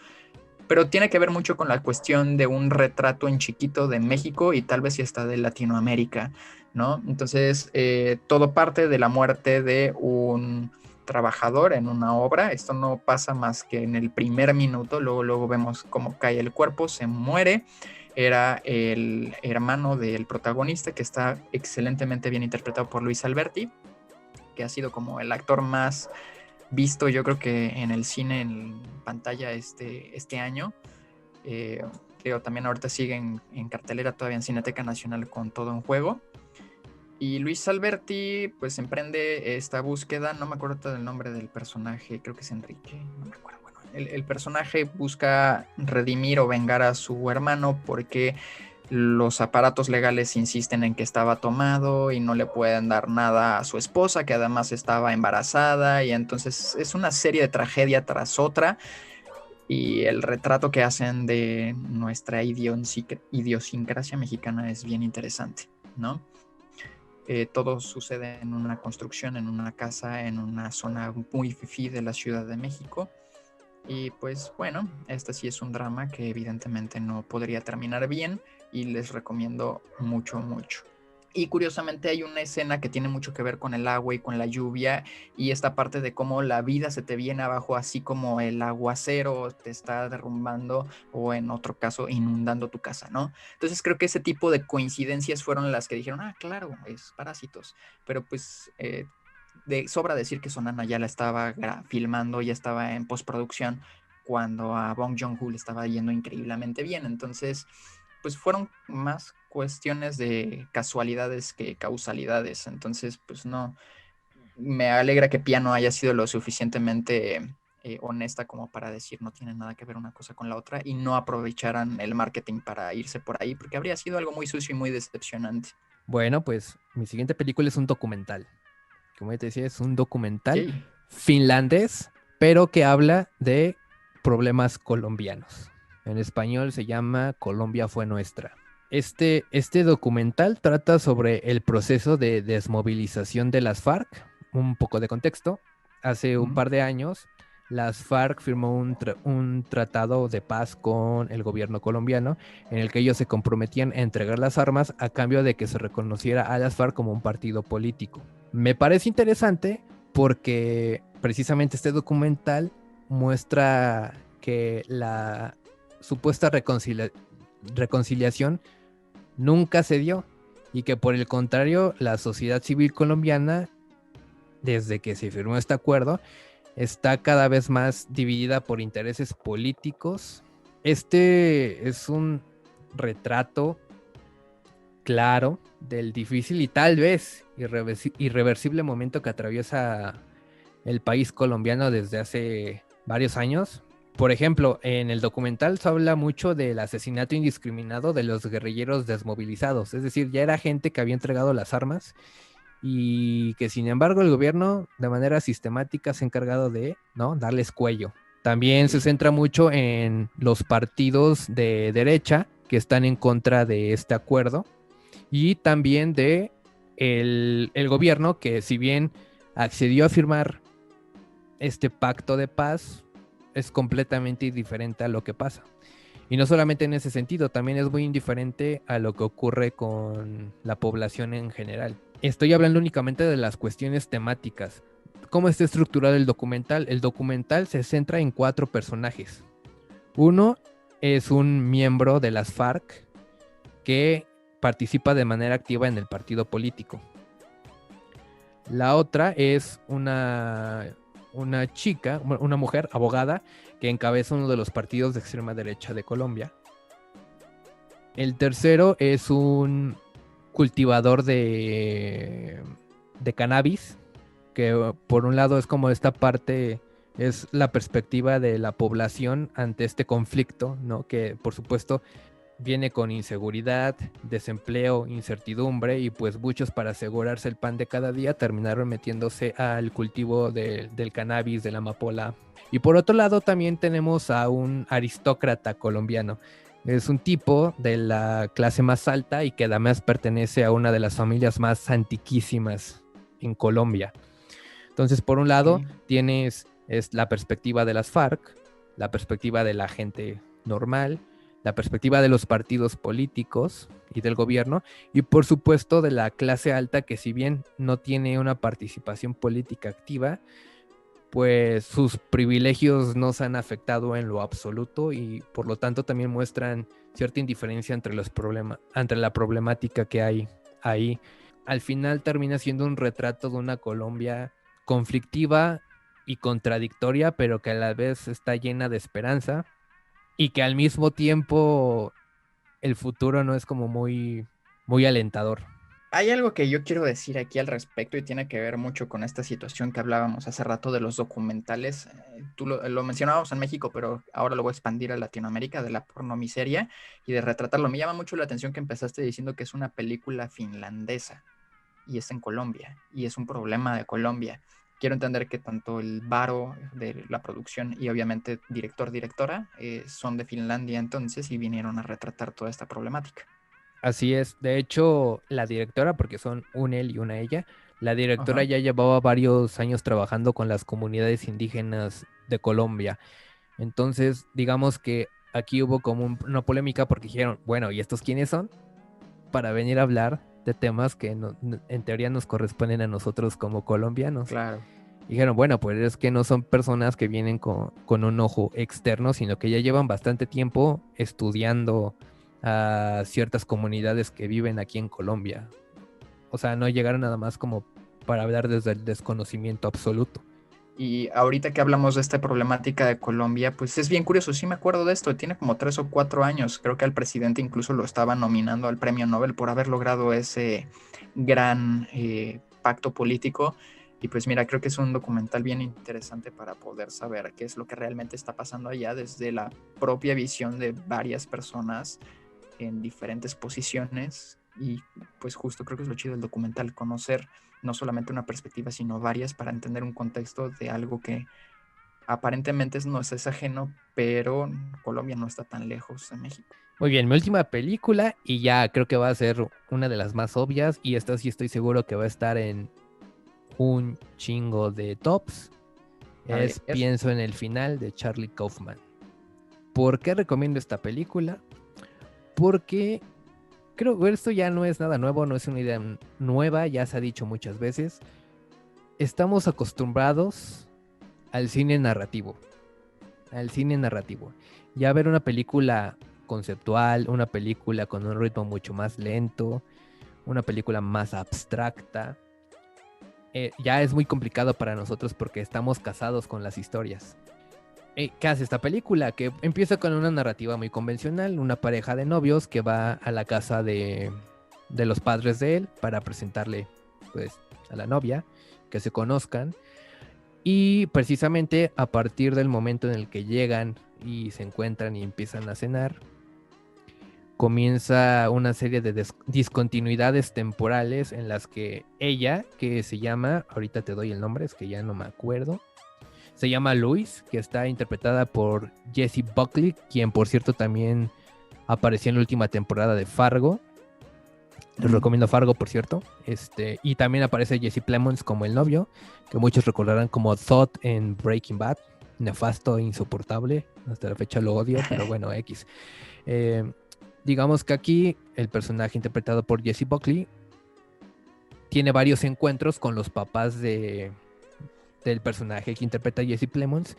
pero tiene que ver mucho con la cuestión de un retrato en chiquito de México y tal vez si hasta de Latinoamérica, ¿no? Entonces, todo parte de la muerte de un trabajador en una obra. Esto no pasa más que en el primer minuto, luego vemos cómo cae el cuerpo, se muere. Era el hermano del protagonista, que está excelentemente bien interpretado por Luis Alberti, que ha sido como el actor más visto, yo creo que en el cine, en pantalla este año. Eh, Creo también ahorita sigue en cartelera todavía en Cineteca Nacional con Todo en Juego. Y Luis Alberti pues emprende esta búsqueda, no me acuerdo del nombre del personaje, creo que es Enrique, no me acuerdo. Bueno, el personaje busca redimir o vengar a su hermano porque los aparatos legales insisten en que estaba tomado y no le pueden dar nada a su esposa, que además estaba embarazada, y entonces es una serie de tragedia tras otra. Y el retrato que hacen de nuestra idiosincrasia mexicana es bien interesante, ¿no? Todo sucede en una construcción, en una casa, en una zona muy fifí de la Ciudad de México. Y pues bueno, este sí es un drama que evidentemente no podría terminar bien y les recomiendo mucho, mucho. Y curiosamente hay una escena que tiene mucho que ver con el agua y con la lluvia y esta parte de cómo la vida se te viene abajo, así como el aguacero te está derrumbando o en otro caso inundando tu casa, ¿no? Entonces creo que ese tipo de coincidencias fueron las que dijeron, ah, claro, es Parásitos, pero pues de sobra decir que Sonana ya la estaba filmando, ya estaba en postproducción cuando a Bong Joon-ho le estaba yendo increíblemente bien. Entonces, pues fueron más cuestiones de casualidades que causalidades. Entonces, pues no, me alegra que Piano haya sido lo suficientemente honesta como para decir no tiene nada que ver una cosa con la otra y no aprovecharan el marketing para irse por ahí, porque habría sido algo muy sucio y muy decepcionante. Bueno, pues mi siguiente película es un documental. Como ya te decía, es un documental Okay. finlandés, pero que habla de problemas colombianos. En español se llama Colombia fue nuestra. Este documental trata sobre el proceso de desmovilización de las FARC. Un poco de contexto. Hace un par de años, las FARC firmó un tratado de paz con el gobierno colombiano en el que ellos se comprometían a entregar las armas a cambio de que se reconociera a las FARC como un partido político. Me parece interesante porque precisamente este documental muestra que la supuesta reconciliación nunca se dio y que por el contrario la sociedad civil colombiana, desde que se firmó este acuerdo, está cada vez más dividida por intereses políticos. Este es un retrato claro del difícil y tal vez irreversible momento que atraviesa el país colombiano desde hace varios años. Por ejemplo, en el documental se habla mucho del asesinato indiscriminado de los guerrilleros desmovilizados, es decir, ya era gente que había entregado las armas y que sin embargo el gobierno de manera sistemática se ha encargado de, ¿no?, darles cuello. También se centra mucho en los partidos de derecha que están en contra de este acuerdo y también de el gobierno que, si bien accedió a firmar este pacto de paz, es completamente indiferente a lo que pasa. Y no solamente en ese sentido, también es muy indiferente a lo que ocurre con la población en general. Estoy hablando únicamente de las cuestiones temáticas. ¿Cómo está estructurado el documental? El documental se centra en 4 personajes. Uno es un miembro de las FARC que participa de manera activa en el partido político. La otra es una chica, una mujer abogada que encabeza uno de los partidos de extrema derecha de Colombia. El tercero es un cultivador de cannabis, que por un lado es como esta parte, es la perspectiva de la población ante este conflicto, ¿no? Que por supuesto viene con inseguridad, desempleo, incertidumbre y pues muchos, para asegurarse el pan de cada día, terminaron metiéndose al cultivo del cannabis, de la amapola. Y por otro lado también tenemos a un aristócrata colombiano. Es un tipo de la clase más alta y que además pertenece a una de las familias más antiquísimas en Colombia. Entonces, por un lado, tienes la perspectiva de las FARC, la perspectiva de la gente normal, la perspectiva de los partidos políticos y del gobierno, y por supuesto de la clase alta, que si bien no tiene una participación política activa, pues sus privilegios no se han afectado en lo absoluto y por lo tanto también muestran cierta indiferencia entre la problemática que hay ahí. Al final termina siendo un retrato de una Colombia conflictiva y contradictoria, pero que a la vez está llena de esperanza y que al mismo tiempo el futuro no es como muy, muy alentador. Hay algo que yo quiero decir aquí al respecto y tiene que ver mucho con esta situación que hablábamos hace rato de los documentales. Tú lo mencionábamos en México, pero ahora lo voy a expandir a Latinoamérica, de la pornomiseria y de retratarlo. Me llama mucho la atención que empezaste diciendo que es una película finlandesa y es en Colombia y es un problema de Colombia. Quiero entender que tanto el varo de la producción y obviamente director-directora son de Finlandia entonces y vinieron a retratar toda esta problemática. Así es. De hecho, la directora, porque son un él y una ella, la directora Ajá. ya llevaba varios años trabajando con las comunidades indígenas de Colombia. Entonces, digamos que aquí hubo como una polémica porque dijeron, bueno, ¿y estos quiénes son? Para venir a hablar de temas que en teoría nos corresponden a nosotros como colombianos. Claro. Dijeron, bueno, pues es que no son personas que vienen con un ojo externo, sino que ya llevan bastante tiempo estudiando a ciertas comunidades que viven aquí en Colombia. O sea, no llegaron nada más como para hablar desde el desconocimiento absoluto. Y ahorita que hablamos de esta problemática de Colombia, pues es bien curioso, sí me acuerdo de esto, tiene como 3 o 4 años, creo que al presidente incluso lo estaba nominando al premio Nobel por haber logrado ese gran pacto político. Y pues mira, creo que es un documental bien interesante para poder saber qué es lo que realmente está pasando allá desde la propia visión de varias personas en diferentes posiciones. Y pues justo creo que es lo chido del documental, conocer no solamente una perspectiva, sino varias para entender un contexto de algo que aparentemente nos es ajeno, pero Colombia no está tan lejos de México. Muy bien, mi última película, y ya creo que va a ser una de las más obvias, y esta sí estoy seguro que va a estar en un chingo de tops, A ver, es Pienso en el final de Charlie Kaufman. ¿Por qué recomiendo esta película? Porque creo que esto ya no es nada nuevo, no es una idea nueva, ya se ha dicho muchas veces. Estamos acostumbrados al cine narrativo, Ya ver una película conceptual, una película con un ritmo mucho más lento, una película más abstracta, ya es muy complicado para nosotros porque estamos casados con las historias. ¿Qué hace esta película? Que empieza con una narrativa muy convencional, una pareja de novios que va a la casa de los padres de él para presentarle pues a la novia, que se conozcan, y precisamente a partir del momento en el que llegan y se encuentran y empiezan a cenar, comienza una serie de discontinuidades temporales en las que ella, que se llama, ahorita te doy el nombre, es que ya no me acuerdo, se llama Louise, que está interpretada por Jessie Buckley, quien por cierto también apareció en la última temporada de Fargo. Les recomiendo Fargo, por cierto. Y también aparece Jesse Plemons como el novio, que muchos recordarán como Todd en Breaking Bad. Nefasto e insoportable. Hasta la fecha lo odio, pero bueno, X. Digamos que aquí el personaje interpretado por Jessie Buckley tiene varios encuentros con los papás del personaje que interpreta Jesse Plemons.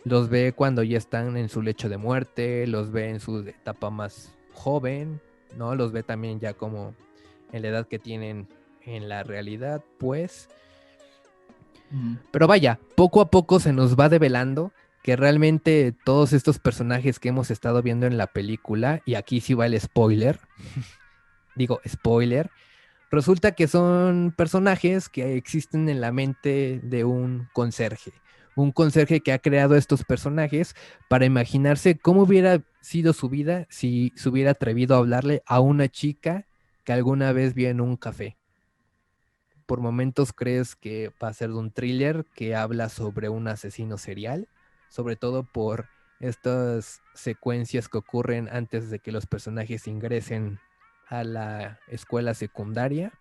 Los ve cuando ya están en su lecho de muerte, los ve en su etapa más joven, ¿no? Los ve también ya como en la edad que tienen en la realidad, pues. Pero vaya, poco a poco se nos va develando que realmente todos estos personajes que hemos estado viendo en la película, y aquí sí va el spoiler, digo spoiler, resulta que son personajes que existen en la mente de un conserje que ha creado estos personajes para imaginarse cómo hubiera sido su vida si se hubiera atrevido a hablarle a una chica que alguna vez vio en un café. Por momentos crees que va a ser de un thriller que habla sobre un asesino serial, sobre todo por estas secuencias que ocurren antes de que los personajes ingresen a la escuela secundaria.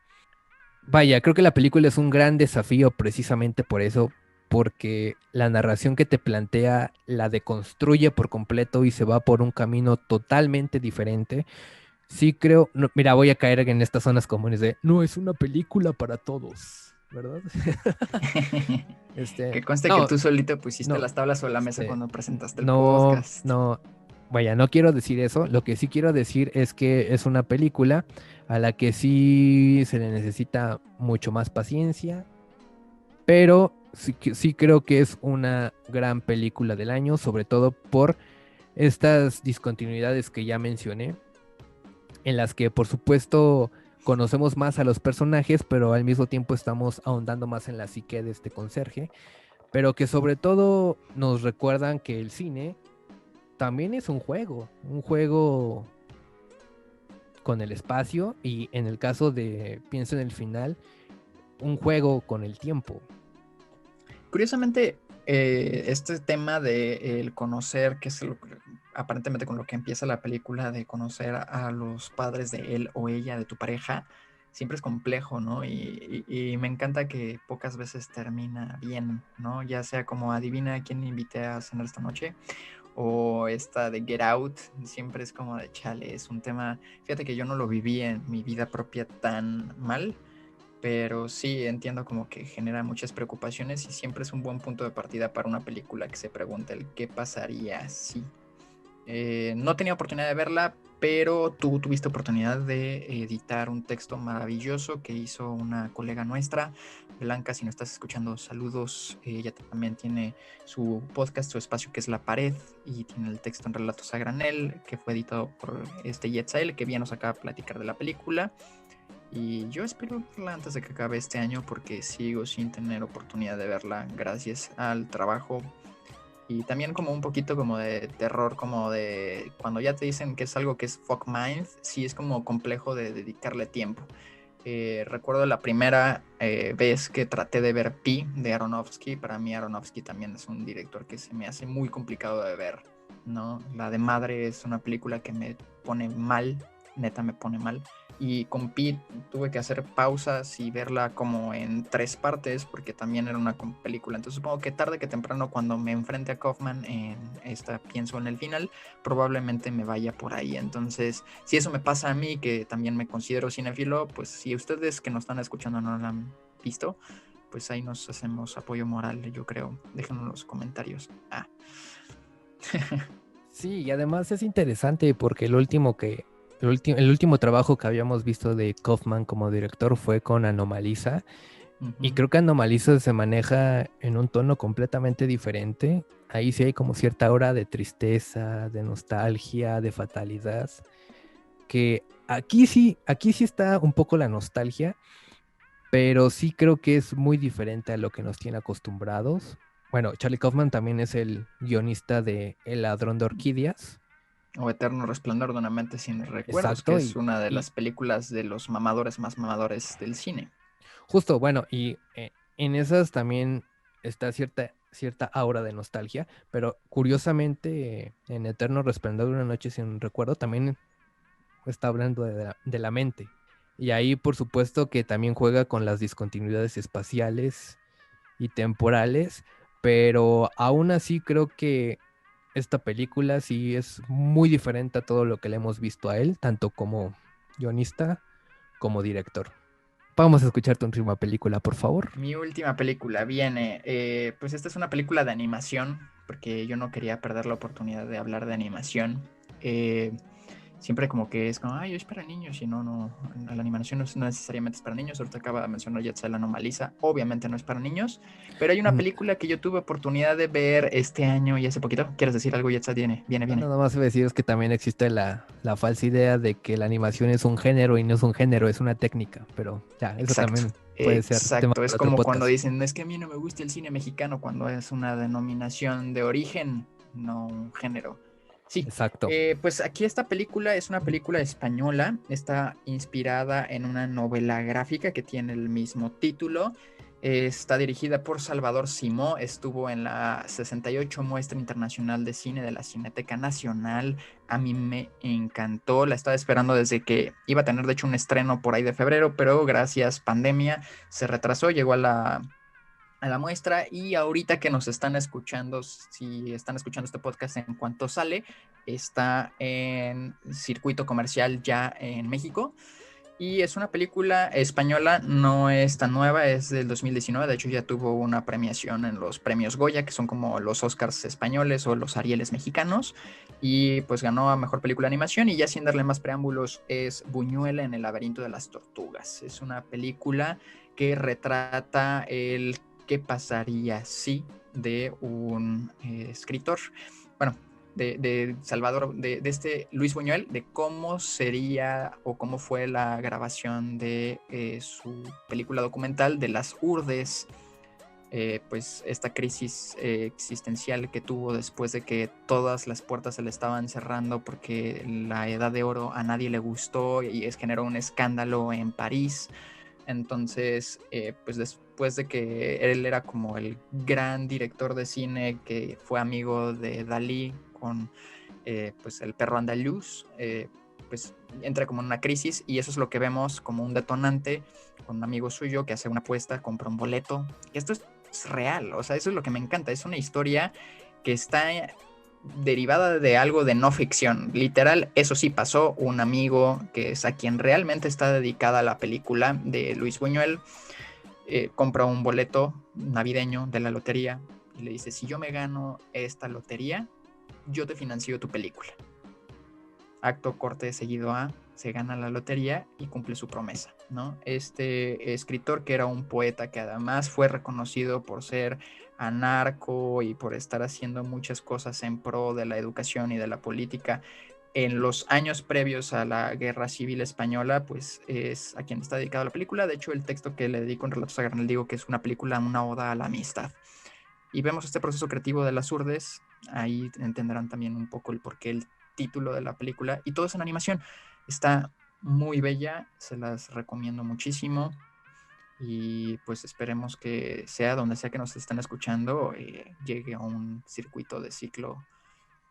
Vaya, creo que la película es un gran desafío precisamente por eso, porque la narración que te plantea la deconstruye por completo y se va por un camino totalmente diferente. Sí creo, no, mira, voy a caer en estas zonas comunes de, no es una película para todos, ¿verdad? Que conste que No, tú solito pusiste no, las tablas sobre la mesa cuando presentaste el no, podcast. no, vaya, no quiero decir eso. Lo que sí quiero decir es que es una película a la que sí se le necesita mucho más paciencia, pero sí creo que es una gran película del año, sobre todo por estas discontinuidades que ya mencioné, en las que por supuesto conocemos más a los personajes, pero al mismo tiempo estamos ahondando más en la psique de este conserje, pero que sobre todo nos recuerdan que el cine también es un juego con el espacio y en el caso de Pienso en el final, un juego con el tiempo. Curiosamente, este tema de el conocer, que es aparentemente con lo que empieza la película, de conocer a los padres de él o ella, de tu pareja, siempre es complejo, ¿no? Y me encanta que pocas veces termina bien, ¿no? Ya sea como adivina a quién invité a cenar esta noche, o esta de Get Out, siempre es como de chale, es un tema, fíjate que yo no lo viví en mi vida propia tan mal, pero sí entiendo como que genera muchas preocupaciones y siempre es un buen punto de partida para una película que se pregunta el qué pasaría si. No tenía oportunidad de verla, pero tú tuviste oportunidad de editar un texto maravilloso que hizo una colega nuestra, Blanca. Si no estás escuchando, saludos. Ella también tiene su podcast, su espacio, que es La Pared, y tiene el texto en Relatos a Granel, que fue editado por Yetzael, que bien nos acaba de platicar de la película. Y yo espero verla antes de que acabe este año, porque sigo sin tener oportunidad de verla gracias al trabajo. Y también como un poquito como de terror, como de cuando ya te dicen que es algo que es fuck mind, sí es como complejo de dedicarle tiempo. Recuerdo la primera vez que traté de ver Pi de Aronofsky. Para mí Aronofsky también es un director que se me hace muy complicado de ver, ¿no? La de Madre es una película que me pone mal, neta me pone mal. Y con Pi tuve que hacer pausas y verla como en 3 partes, porque también era una película. Entonces supongo que tarde que temprano, cuando me enfrente a Kaufman en esta, pienso en el final, probablemente me vaya por ahí. Entonces, si eso me pasa a mí, que también me considero cinéfilo, pues si ustedes que nos están escuchando no la han visto, pues ahí nos hacemos apoyo moral, yo creo. Déjenlo en los comentarios. Sí, y además es interesante porque el último trabajo que habíamos visto de Kaufman como director fue con Anomalisa. Y creo que Anomalisa se maneja en un tono completamente diferente. Ahí sí hay como cierta aura de tristeza, de nostalgia, de fatalidad. Que aquí sí está un poco la nostalgia, pero sí creo que es muy diferente a lo que nos tiene acostumbrados. Bueno, Charlie Kaufman también es el guionista de El ladrón de orquídeas. O Eterno Resplandor de una mente sin recuerdos, que Exacto, es una de y las películas de los mamadores más mamadores del cine. justo, bueno, y en esas también está cierta aura de nostalgia, pero curiosamente en Eterno Resplandor de una noche sin recuerdo también está hablando de la mente. Y ahí por supuesto que también juega con las discontinuidades espaciales y temporales, pero aún así creo que esta película sí es muy diferente a todo lo que le hemos visto a él, tanto como guionista como director. Vamos a escuchar tu última película, por favor. Mi última película viene, pues esta es una película de animación, porque yo no quería perder la oportunidad de hablar de animación. Eh, Siempre como que es como, ay, es para niños, y no, la animación no necesariamente es para niños. Ahorita acaba de mencionar Yetzel Anomalisa, obviamente no es para niños, pero hay una Mm, película que yo tuve oportunidad de ver este año y hace poquito. ¿Quieres decir algo, Yetzel? Viene. Nada más iba a decir es que también existe la falsa idea de que la animación es un género y no es un género, es una técnica, pero ya, eso Exacto, también puede ser tema exacto. Es para otro como cuando podcast. dicen, es que a mí no me gusta el cine mexicano, cuando es una denominación de origen, no un género. Sí, Exacto. pues aquí esta película es una película española, está inspirada en una novela gráfica que tiene el mismo título. Está dirigida por Salvador Simó, estuvo en la 68 Muestra Internacional de Cine de la Cineteca Nacional. A mí me encantó, la estaba esperando desde que iba a tener de hecho un estreno por ahí de febrero, pero gracias pandemia se retrasó, llegó a la muestra. Y ahorita que nos están escuchando, si están escuchando este podcast en cuanto sale, está en circuito comercial ya en México. Y es una película española, no es tan nueva, es del 2019. De hecho ya tuvo una premiación en los premios Goya, que son como los Oscars españoles o los Arieles mexicanos, y pues ganó a mejor película de animación. Y ya sin darle más preámbulos, es Buñuel en el laberinto de las tortugas. Es una película que retrata el qué pasaría si de un escritor, bueno, de Salvador, de este Luis Buñuel, de cómo sería o cómo fue la grabación de su película documental de las Urdes. Pues esta crisis existencial que tuvo después de que todas las puertas se le estaban cerrando porque la Edad de Oro a nadie le gustó y generó un escándalo en París. Entonces, pues después de que él era como el gran director de cine que fue amigo de Dalí con pues el perro andaluz, pues entra como en una crisis, y eso es lo que vemos como un detonante con un amigo suyo que hace una apuesta, compra un boleto. Y esto es real, o sea, eso es lo que me encanta, es una historia que está derivada de algo de no ficción, literal. Eso sí pasó. Un amigo que es a quien realmente está dedicada la película de Luis Buñuel, compra un boleto navideño de la lotería y le dice, si yo me gano esta lotería, yo te financio tu película. Acto corte seguido a, se gana la lotería y cumple su promesa, ¿no? Este escritor, que era un poeta que además fue reconocido por ser anarco y por estar haciendo muchas cosas en pro de la educación y de la política en los años previos a la Guerra Civil Española, pues es a quien está dedicada la película. De hecho, el texto que le dedico en Relatos a Granel digo que es una película, una oda a la amistad. Y vemos este proceso creativo de las urdes. Ahí entenderán también un poco el porqué el título de la película. Y todo es en animación. Está muy bella, se las recomiendo muchísimo. Y pues esperemos que sea donde sea que nos estén escuchando, llegue a un circuito de ciclo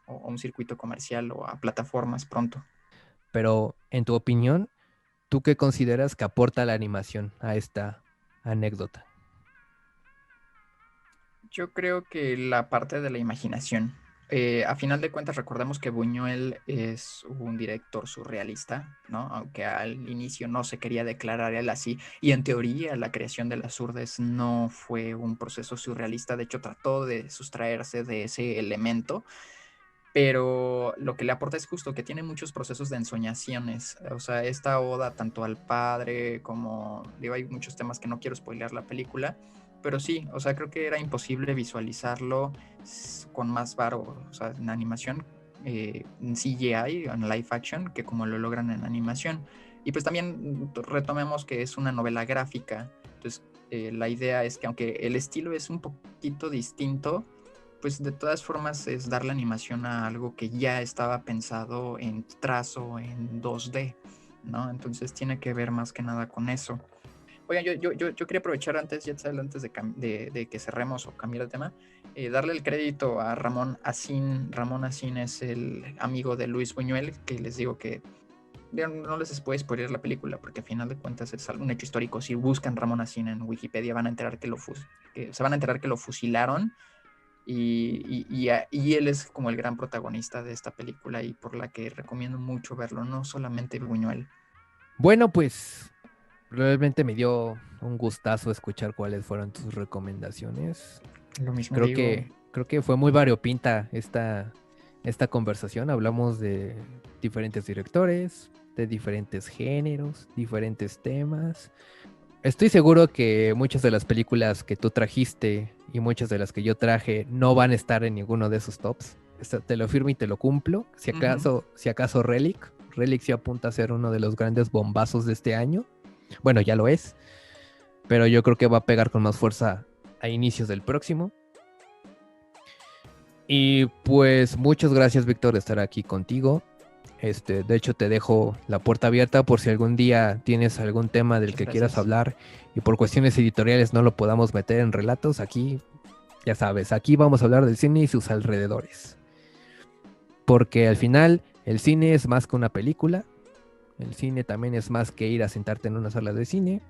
o un circuito comercial o a plataformas pronto. Pero, en tu opinión, ¿tú qué consideras que aporta la animación a esta anécdota? Yo creo que la parte de la imaginación. A final de cuentas, recordemos que Buñuel es un director surrealista, ¿no? Aunque al inicio no se quería declarar él así. Y en teoría, la creación de las urdes no fue un proceso surrealista. De hecho, trató de sustraerse de ese elemento. Pero lo que le aporta es justo que tiene muchos procesos de ensoñaciones. O sea, esta oda tanto al padre como, digo, hay muchos temas que no quiero spoilear la película, pero sí, o sea, creo que era imposible visualizarlo con más varo, o sea, en animación, en CGI, en live action, que como lo logran en animación. Y pues también retomemos que es una novela gráfica, entonces la idea es que aunque el estilo es un poquito distinto, pues de todas formas es darle animación a algo que ya estaba pensado en trazo en 2D, ¿no? Entonces tiene que ver más que nada con eso. Oigan, yo quería aprovechar antes de que cerremos o cambiar de tema, darle el crédito a Ramón Acín. Ramón Acín es el amigo de Luis Buñuel, que les digo que no les puedo spoiler la película, porque a final de cuentas es un hecho histórico. Si buscan Ramón Acín en Wikipedia van a enterar que se van a enterar que lo fusilaron y él es como el gran protagonista de esta película y por la que recomiendo mucho verlo, no solamente Buñuel. Bueno, pues realmente me dio un gustazo escuchar cuáles fueron tus recomendaciones. Lo mismo Creo digo. que, creo que fue muy variopinta esta conversación. Hablamos de diferentes directores, de diferentes géneros, diferentes temas. Estoy seguro que muchas de las películas que tú trajiste y muchas de las que yo traje no van a estar en ninguno de esos tops. Te lo firmo y te lo cumplo. Si acaso Relic sí apunta a ser uno de los grandes bombazos de este año. Bueno, ya lo es, pero yo creo que va a pegar con más fuerza a inicios del próximo. Y pues muchas gracias, Víctor, de estar aquí contigo. De hecho, te dejo la puerta abierta por si algún día tienes algún tema del Muchas que quieras gracias. hablar y por cuestiones editoriales no lo podamos meter en relatos. Aquí, ya sabes, aquí vamos a hablar del cine y sus alrededores. Porque al final, el cine es más que una película. El cine también es más que ir a sentarte en una sala de cine.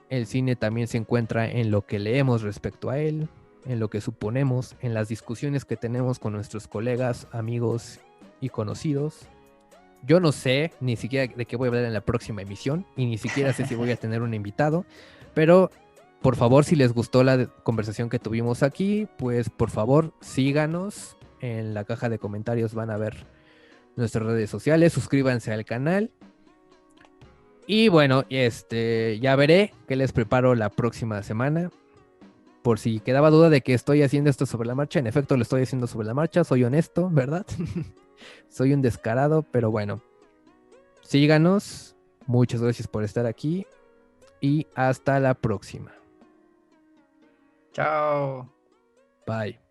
El cine también se encuentra en lo que leemos respecto a él, en lo que suponemos, en las discusiones que tenemos con nuestros colegas, amigos y conocidos. Yo no sé ni siquiera de qué voy a hablar en la próxima emisión y ni siquiera sé si voy a tener un invitado, pero por favor, si les gustó la conversación que tuvimos aquí, pues por favor síganos. En la caja de comentarios van a ver nuestras redes sociales, suscríbanse al canal. Y bueno, ya veré qué les preparo la próxima semana. Por si quedaba duda de que estoy haciendo esto sobre la marcha, en efecto lo estoy haciendo sobre la marcha, soy honesto, ¿verdad? Soy un descarado, pero bueno. Síganos, muchas gracias por estar aquí y hasta la próxima. Chao. Bye.